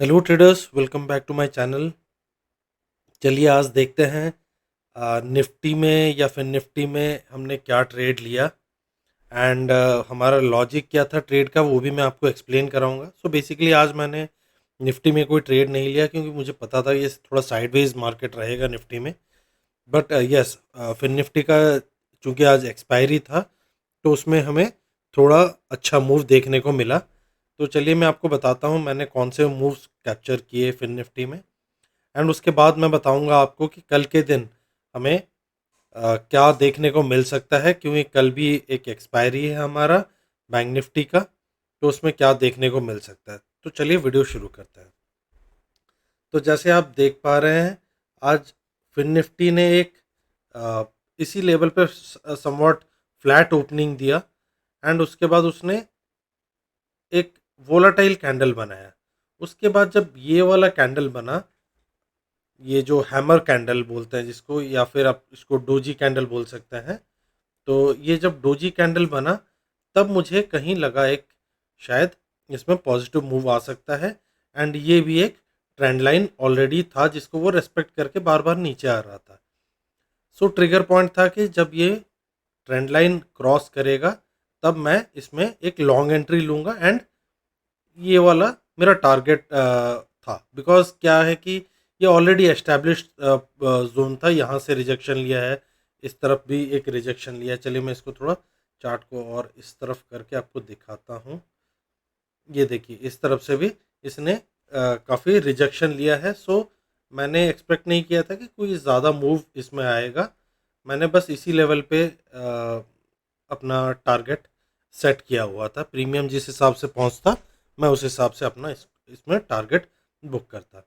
Hello traders, welcome back to my channel. चलिए आज देखते हैं निफ्टी में या फिर निफ्टी में हमने क्या ट्रेड लिया एंड हमारा लॉजिक क्या था ट्रेड का, वो भी मैं आपको एक्सप्लेन कराऊंगा। सो बेसिकली आज मैंने निफ्टी में कोई ट्रेड नहीं लिया क्योंकि मुझे पता था ये थोड़ा साइडवेज मार्केट रहेगा निफ्टी में। बट यस, फिर निफ्टी का चूंकि आज एक्सपायरी था तो उसमें हमें थोड़ा अच्छा मूव देखने को मिला। तो चलिए मैं आपको बताता हूँ मैंने कौन से मूव्स कैप्चर किए फिर निफ्टी में, एंड उसके बाद मैं बताऊंगा आपको कि कल के दिन हमें क्या देखने को मिल सकता है, क्योंकि कल भी एक एक्सपायरी है हमारा बैंक निफ्टी का। तो उसमें क्या देखने को मिल सकता है, तो चलिए वीडियो शुरू करते हैं। तो जैसे आप देख पा रहे हैं आज फिन निफ्टी ने एक अ, इसी लेवल पर समवॉट फ्लैट ओपनिंग दिया एंड उसके बाद उसने एक वोलाटाइल कैंडल बनाया। उसके बाद जब ये वाला कैंडल बना, ये जो हैमर कैंडल बोलते हैं जिसको, या फिर आप इसको डोजी कैंडल बोल सकते हैं। तो ये जब डोजी कैंडल बना तब मुझे कहीं लगा एक शायद इसमें पॉजिटिव मूव आ सकता है, एंड ये भी एक ट्रेंड लाइन ऑलरेडी था जिसको वो रेस्पेक्ट करके बार बार नीचे आ रहा था। सो ट्रिगर पॉइंट था कि जब ये ट्रेंड लाइन क्रॉस करेगा तब मैं इसमें एक लॉन्ग एंट्री लूँगा, एंड ये वाला मेरा टारगेट था। बिकॉज क्या है कि ये ऑलरेडी एस्टेब्लिश्ड जोन था, यहाँ से रिजेक्शन लिया है, इस तरफ भी एक रिजेक्शन लिया है। चलिए मैं इसको थोड़ा चार्ट को और इस तरफ करके आपको दिखाता हूँ। ये देखिए इस तरफ से भी इसने काफ़ी रिजेक्शन लिया है। सो मैंने एक्सपेक्ट नहीं किया था कि कोई ज़्यादा मूव इसमें आएगा। मैंने बस इसी लेवल पे अपना टारगेट सेट किया हुआ था। प्रीमियम जिस हिसाब से पहुंचता मैं उस हिसाब से अपना इसमें टारगेट बुक करता।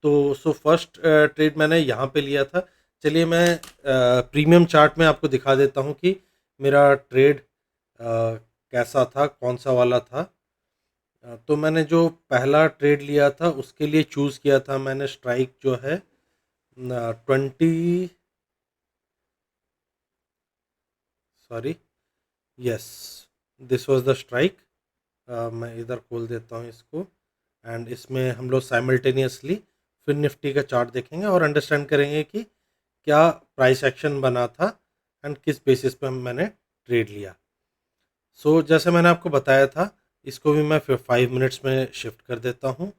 तो सो फर्स्ट ट्रेड मैंने यहाँ पे लिया था। चलिए मैं प्रीमियम चार्ट में आपको दिखा देता हूँ कि मेरा ट्रेड कैसा था, कौन सा वाला था। तो मैंने जो पहला ट्रेड लिया था उसके लिए चूज़ किया था मैंने स्ट्राइक जो है 20, sorry, yes, this was the strike. मैं इधर खोल देता हूँ इसको, एंड इसमें हम लोग साइमल्टेनियसली फिर निफ्टी का चार्ट देखेंगे और अंडरस्टैंड करेंगे कि क्या प्राइस एक्शन बना था एंड किस बेसिस पे मैंने ट्रेड लिया। सो जैसे मैंने आपको बताया था, इसको भी मैं फिर 5 मिनट्स में शिफ्ट कर देता हूँ।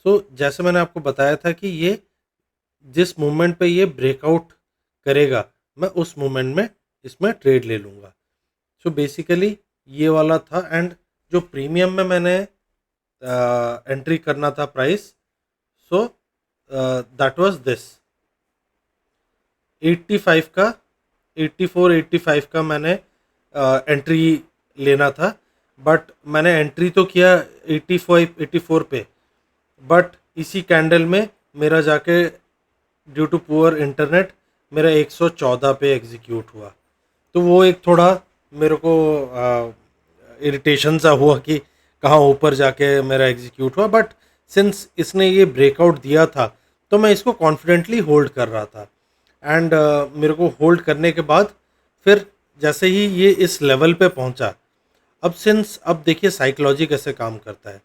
सो जैसे मैंने आपको बताया था कि ये जिस मोमेंट पे ये ब्रेकआउट करेगा मैं उस मोमेंट में इसमें ट्रेड ले लूँगा। सो बेसिकली ये वाला था, एंड जो प्रीमियम में मैंने एंट्री करना था price, so that was this 85 का, 84 85 का मैंने एंट्री लेना था। बट मैंने एंट्री तो किया 85 84 पे, बट इसी कैंडल में मेरा जाके ड्यू टू पुअर इंटरनेट मेरा 114 पे एग्जीक्यूट हुआ। तो वो एक थोड़ा मेरे को इरिटेशन सा हुआ कि कहाँ ऊपर जाके मेरा एग्जीक्यूट हुआ। बट सिंस इसने ये ब्रेकआउट दिया था तो मैं इसको कॉन्फिडेंटली होल्ड कर रहा था, एंड मेरे को होल्ड करने के बाद फिर जैसे ही ये इस लेवल पे पहुंचा, अब देखिए साइकोलॉजी कैसे काम करता है।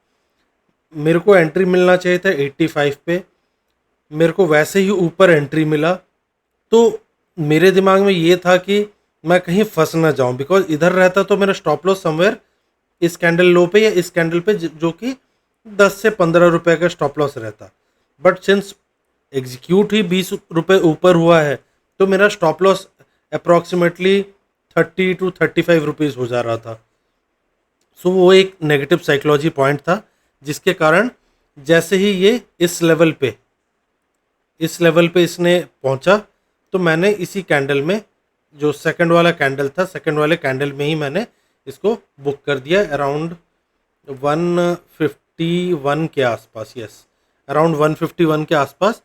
मेरे को एंट्री मिलना चाहिए था 85 पे, मेरे को वैसे ही ऊपर एंट्री मिला। तो मेरे दिमाग में ये था कि मैं कहीं फंस ना जाऊं, बिकॉज इधर रहता तो मेरा स्टॉप लॉस समवेयर इस कैंडल लो पे या इस कैंडल पे जो कि 10 से 15 रुपए का स्टॉप लॉस रहता। बट सिंस एग्जीक्यूट ही 20 रुपए ऊपर हुआ है तो मेरा stop loss approximately 30 to 35 rupees हो जा रहा था। सो वो एक नेगेटिव साइकोलॉजी पॉइंट था जिसके कारण जैसे ही ये इस लेवल पे इसने पहुंचा तो मैंने इसी कैंडल में, जो सेकंड वाला कैंडल था, सेकंड वाले कैंडल में ही मैंने इसको बुक कर दिया अराउंड 151 के आसपास। यस, अराउंड 151 के आसपास।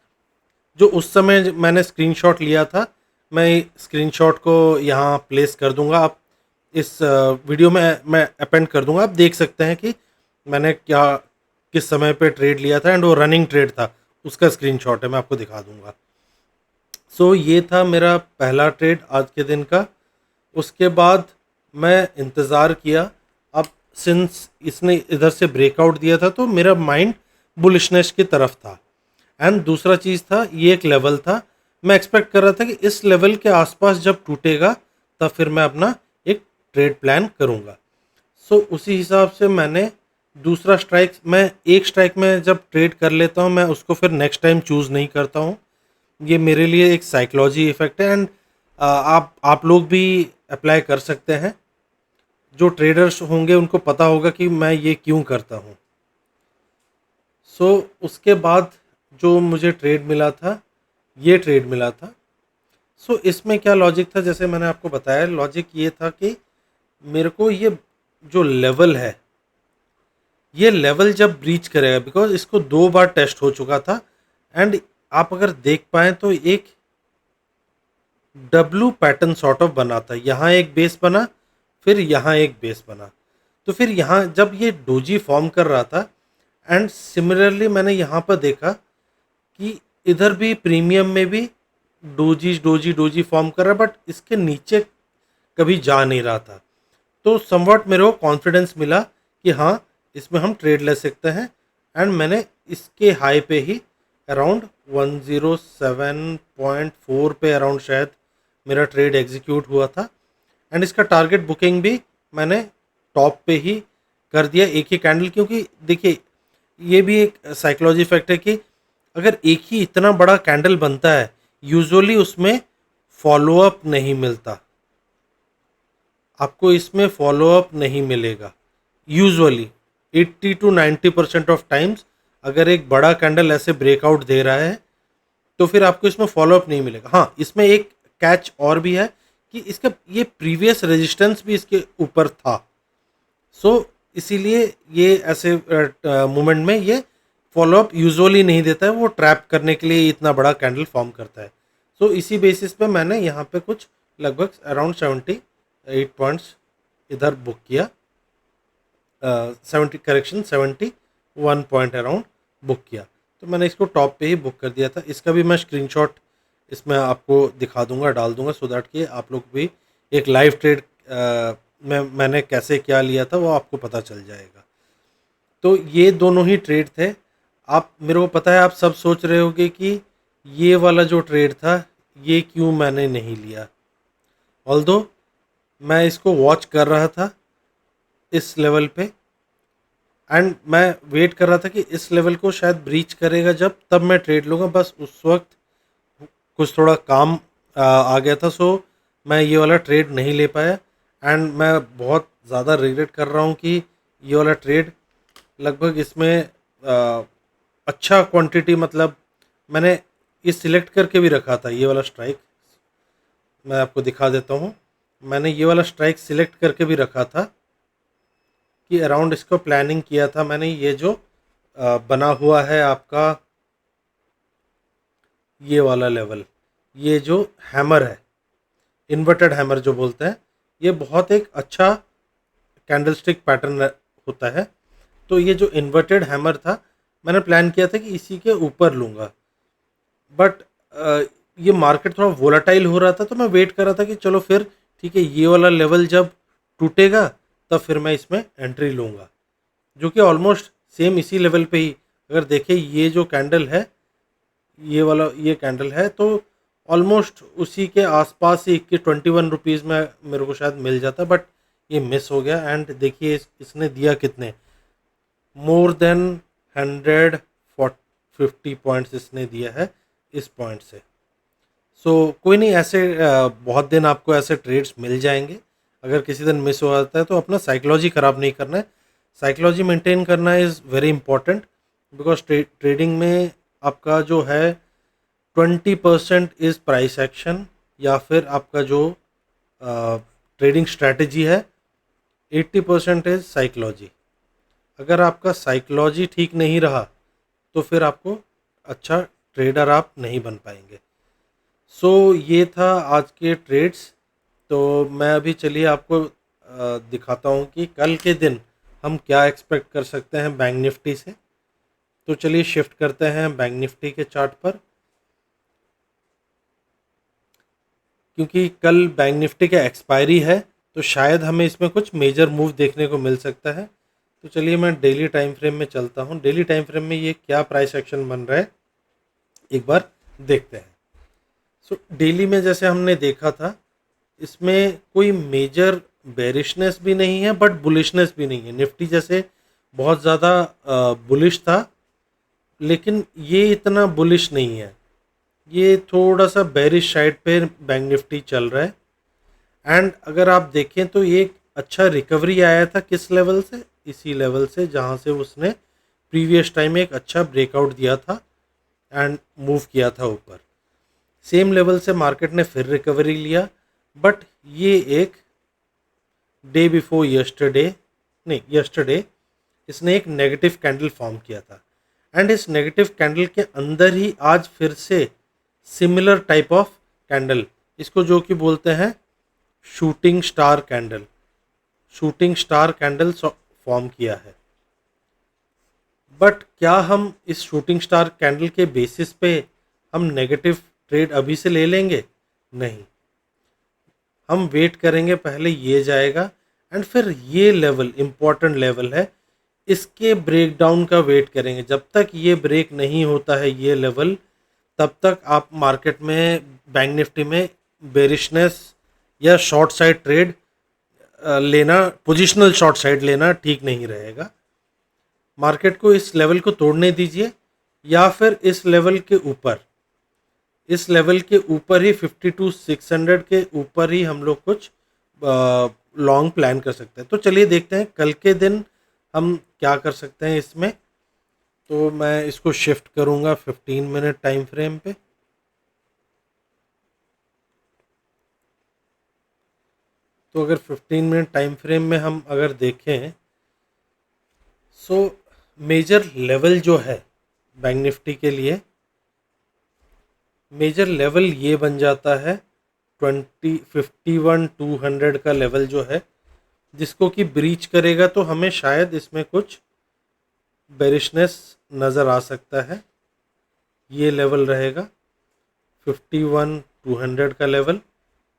जो उस समय मैंने स्क्रीनशॉट लिया था, मैं स्क्रीनशॉट को यहाँ प्लेस कर दूंगा। आप इस वीडियो में मैं अपेंड कर दूंगा, आप देख सकते हैं कि मैंने क्या किस समय पे ट्रेड लिया था, एंड वो रनिंग ट्रेड था, उसका स्क्रीनशॉट है, मैं आपको दिखा दूंगा। सो ये था मेरा पहला ट्रेड आज के दिन का। उसके बाद मैं इंतज़ार किया। अब सिंस इसने इधर से ब्रेकआउट दिया था तो मेरा माइंड बुलिशनेस की तरफ था। एंड दूसरा चीज़ था, ये एक लेवल था, मैं एक्सपेक्ट कर रहा था कि इस लेवल के आसपास जब टूटेगा तब फिर मैं अपना एक ट्रेड प्लान करूँगा। सो उसी हिसाब से मैंने दूसरा स्ट्राइक, मैं एक स्ट्राइक में जब ट्रेड कर लेता हूँ मैं उसको फिर नेक्स्ट टाइम चूज़ नहीं करता हूँ। ये मेरे लिए एक साइकोलॉजी इफेक्ट है। एंड आप लोग भी अप्लाई कर सकते हैं। जो ट्रेडर्स होंगे उनको पता होगा कि मैं ये क्यों करता हूँ। सो उसके बाद जो मुझे ट्रेड मिला था, ये ट्रेड मिला था। सो इसमें क्या लॉजिक था, जैसे मैंने आपको बताया, लॉजिक ये था कि मेरे को ये जो लेवल है, ये लेवल जब ब्रीच करेगा, बिकॉज इसको 2 बार टेस्ट हो चुका था। एंड आप अगर देख पाएँ तो एक डब्लू पैटर्न सॉर्ट ऑफ बना था, यहाँ एक बेस बना, फिर यहाँ एक बेस बना। तो फिर यहाँ जब ये डोजी फॉर्म कर रहा था, एंड सिमिलरली मैंने यहाँ पर देखा कि इधर भी प्रीमियम में भी डोजी डोजी डोजी फॉर्म कर रहा है, बट इसके नीचे कभी जा नहीं रहा था। तो समवट मेरे को कॉन्फिडेंस मिला कि हाँ, इसमें हम ट्रेड ले सकते हैं। एंड मैंने इसके हाई पे ही अराउंड 107.4 पे अराउंड शायद मेरा ट्रेड एग्जीक्यूट हुआ था। एंड इसका टारगेट बुकिंग भी मैंने टॉप पे ही कर दिया, एक ही कैंडल। क्योंकि देखिए, ये भी एक साइकोलॉजी इफेक्ट है कि अगर एक ही इतना बड़ा कैंडल बनता है, यूजुअली उसमें फॉलोअप नहीं मिलता, आपको इसमें फॉलोअप नहीं मिलेगा। यूजुअली 80 to 90% ऑफ टाइम्स अगर एक बड़ा कैंडल ऐसे ब्रेकआउट दे रहा है तो फिर आपको इसमें फॉलोअप नहीं मिलेगा। हाँ, इसमें एक कैच और भी है कि इसका ये प्रीवियस रेजिस्टेंस भी इसके ऊपर था। सो इसीलिए ये ऐसे मोमेंट में ये फॉलोअप यूजुअली नहीं देता है, वो ट्रैप करने के लिए इतना बड़ा कैंडल फॉर्म करता है। सो इसी बेसिस पे मैंने यहाँ पे कुछ लगभग अराउंड 78 पॉइंट्स इधर बुक किया, 71 पॉइंट अराउंड बुक किया। तो मैंने इसको टॉप पे ही बुक कर दिया था। इसका भी मैं स्क्रीनशॉट इसमें आपको दिखा दूंगा, डाल दूंगा, सो दैट कि आप लोग भी एक लाइव ट्रेड में मैंने कैसे क्या लिया था वो आपको पता चल जाएगा। तो ये दोनों ही ट्रेड थे। आप, मेरे को पता है आप सब सोच रहे होगे कि ये वाला जो ट्रेड था ये क्यों मैंने नहीं लिया। ऑल्दो मैं इसको वॉच कर रहा था इस लेवल पे, एंड मैं वेट कर रहा था कि इस लेवल को शायद ब्रीच करेगा जब, तब मैं ट्रेड लूँगा। बस उस वक्त कुछ थोड़ा काम आ गया था, सो मैं ये वाला ट्रेड नहीं ले पाया। एंड मैं बहुत ज़्यादा रिग्रेट कर रहा हूँ कि ये वाला ट्रेड लगभग इसमें अच्छा क्वांटिटी, मतलब मैंने ये सिलेक्ट करके भी रखा था। ये वाला स्ट्राइक मैं आपको दिखा देता हूँ। मैंने ये वाला स्ट्राइक सिलेक्ट करके भी रखा था कि अराउंड इसको प्लानिंग किया था मैंने। ये जो बना हुआ है आपका ये वाला लेवल, ये जो हैमर है, इन्वर्टेड हैमर जो बोलते हैं, ये बहुत एक अच्छा कैंडलस्टिक पैटर्न होता है। तो ये जो इन्वर्टेड हैमर था, मैंने प्लान किया था कि इसी के ऊपर लूँगा। बट ये मार्केट थोड़ा वोलाटाइल हो रहा था, तो मैं वेट कर रहा था कि चलो फिर ठीक है, ये वाला लेवल जब टूटेगा तब फिर मैं इसमें एंट्री लूँगा, जो कि ऑलमोस्ट सेम इसी लेवल पे ही। अगर देखें ये जो कैंडल है, ये वाला ये कैंडल है, तो ऑलमोस्ट उसी के आसपास ही कि 21 रुपीज़ में मेरे को शायद मिल जाता, बट ये मिस हो गया। एंड देखिए इसने दिया कितने, मोर देन 150 पॉइंट्स इसने दिया है इस पॉइंट से। सो कोई नहीं, ऐसे बहुत दिन आपको ऐसे ट्रेड्स मिल जाएंगे। अगर किसी दिन मिस हो जाता है तो अपना साइकोलॉजी ख़राब नहीं करना है। साइकोलॉजी मेंटेन करना is very important, because trading में आपका जो है 20% इज़ प्राइस एक्शन, या फिर आपका जो ट्रेडिंग स्ट्रैटेजी है 80% इज़ साइकोलॉजी। अगर आपका साइकोलॉजी ठीक नहीं रहा तो फिर आपको अच्छा ट्रेडर आप नहीं बन पाएंगे। सो ये था आज के ट्रेड्स। तो मैं अभी चलिए आपको दिखाता हूँ कि कल के दिन हम क्या एक्सपेक्ट कर सकते हैं बैंक निफ्टी से। तो चलिए शिफ्ट करते हैं बैंक निफ्टी के चार्ट पर, क्योंकि कल बैंक निफ्टी का एक्सपायरी है तो शायद हमें इसमें कुछ मेजर मूव देखने को मिल सकता है। तो चलिए मैं डेली टाइम फ्रेम में चलता हूँ। डेली टाइम फ्रेम में ये क्या प्राइस एक्शन बन रहा है एक बार देखते हैं। सो डेली में जैसे हमने देखा था, इसमें कोई मेजर बेरिशनेस भी नहीं है बट बुलिशनेस भी नहीं है। निफ्टी जैसे बहुत ज़्यादा बुलिश था, लेकिन ये इतना बुलिश नहीं है, ये थोड़ा सा बेरिश साइड पे बैंक निफ्टी चल रहा है। एंड अगर आप देखें तो ये एक अच्छा रिकवरी आया था किस लेवल से, इसी लेवल से जहाँ से उसने प्रीवियस टाइम एक अच्छा ब्रेकआउट दिया था एंड मूव किया था ऊपर। सेम लेवल से मार्केट ने फिर रिकवरी लिया, बट ये एक डे बिफोर यस्टरडे, नहीं यस्टरडे, इसने एक नेगेटिव कैंडल फॉर्म किया था। एंड इस नेगेटिव कैंडल के अंदर ही आज फिर से सिमिलर टाइप ऑफ कैंडल, इसको जो कि बोलते हैं shooting star candle, shooting star candle form किया है। बट क्या हम इस शूटिंग स्टार कैंडल के बेसिस पे हम नेगेटिव ट्रेड अभी से ले लेंगे? नहीं, हम वेट करेंगे, पहले ये जाएगा एंड फिर ये लेवल इम्पॉर्टेंट लेवल है, इसके ब्रेकडाउन का वेट करेंगे। जब तक ये ब्रेक नहीं होता है ये लेवल, तब तक आप मार्केट में बैंक निफ्टी में बेरिशनेस या शॉर्ट साइड ट्रेड लेना, पोजिशनल शॉर्ट साइड लेना ठीक नहीं रहेगा। मार्केट को इस लेवल को तोड़ने दीजिए, या फिर इस लेवल के ऊपर, इस लेवल के ऊपर ही 52,600 के ऊपर ही हम लोग कुछ लॉन्ग प्लान कर सकते हैं। तो चलिए देखते हैं कल के दिन हम क्या कर सकते हैं इसमें। तो मैं इसको शिफ्ट करूंगा 15 मिनट टाइम फ्रेम पे। तो अगर 15 मिनट टाइम फ्रेम में हम अगर देखें, सो मेजर लेवल जो है बैंक निफ्टी के लिए, मेजर लेवल ये बन जाता है 51,200 का लेवल जो है, जिसको कि ब्रीच करेगा तो हमें शायद इसमें कुछ बेरिशनेस नज़र आ सकता है। ये लेवल रहेगा 51,200 का लेवल,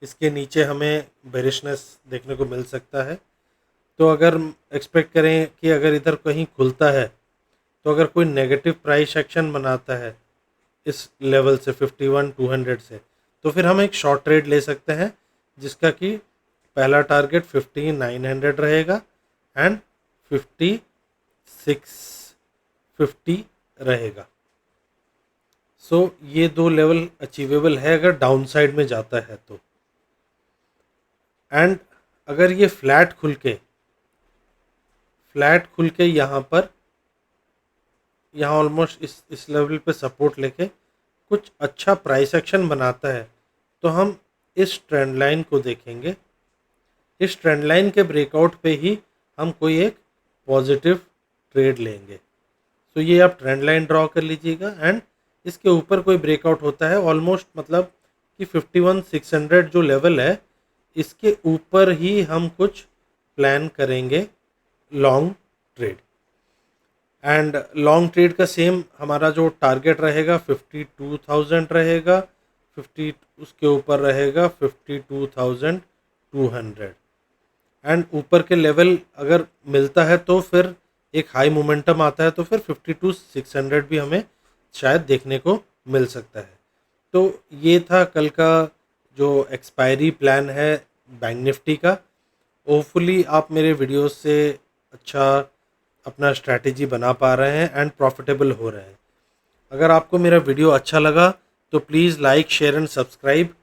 इसके नीचे हमें बेरिशनेस देखने को मिल सकता है। तो अगर एक्सपेक्ट करें कि अगर इधर कहीं खुलता है, तो अगर कोई नेगेटिव प्राइस एक्शन बनाता है इस लेवल से 51,200 से, तो फिर हम एक शॉर्ट ट्रेड ले सकते हैं, जिसका कि पहला टारगेट 50,900 रहेगा एंड 5650 रहेगा। सो ये दो लेवल अचीवेबल है अगर डाउन साइड में जाता है तो। एंड अगर ये फ्लैट खुल के यहाँ पर, यहाँ ऑलमोस्ट इस लेवल पे सपोर्ट लेके कुछ अच्छा प्राइस एक्शन बनाता है, तो हम इस ट्रेंड लाइन को देखेंगे। इस ट्रेंड लाइन के ब्रेकआउट पे ही हम कोई एक पॉजिटिव ट्रेड लेंगे। तो ये आप ट्रेंड लाइन ड्रॉ कर लीजिएगा, एंड इसके ऊपर कोई ब्रेकआउट होता है ऑलमोस्ट, मतलब कि 51,600 जो लेवल है, इसके ऊपर ही हम कुछ प्लान करेंगे long trade. And long trade का सेम हमारा जो टारगेट रहेगा 52,000 रहेगा, 50 उसके ऊपर रहेगा 52,200। एंड ऊपर के लेवल अगर मिलता है तो फिर एक हाई मोमेंटम आता है, तो फिर 52,600 भी हमें शायद देखने को मिल सकता है। तो ये था कल का जो एक्सपायरी प्लान है बैंक निफ्टी का। होपफुली आप मेरे वीडियोस से अच्छा अपना स्ट्रैटेजी बना पा रहे हैं एंड प्रॉफिटेबल हो रहे हैं। अगर आपको मेरा वीडियो अच्छा लगा तो please like, share and subscribe.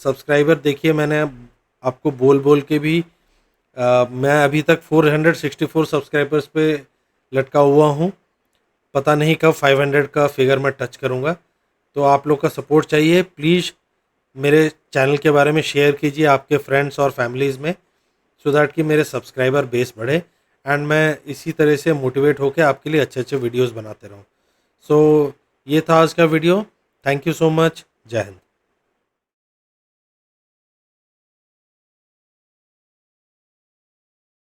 Subscriber देखिए, मैंने आपको बोल बोल के भी मैं अभी तक 464 सब्सक्राइबर्स पे लटका हुआ हूँ। पता नहीं कब 500 का फिगर मैं टच करूँगा। तो आप लोग का सपोर्ट चाहिए। प्लीज़ मेरे चैनल के बारे में शेयर कीजिए आपके फ्रेंड्स और फैमिलीज़ में, सो दैट कि मेरे सब्सक्राइबर बेस बढ़े एंड मैं इसी तरह से मोटिवेट होकर आपके लिए अच्छे अच्छे वीडियोस बनाते रहूँ। सो ये था आज का video. Thank you so much. जय हिंद।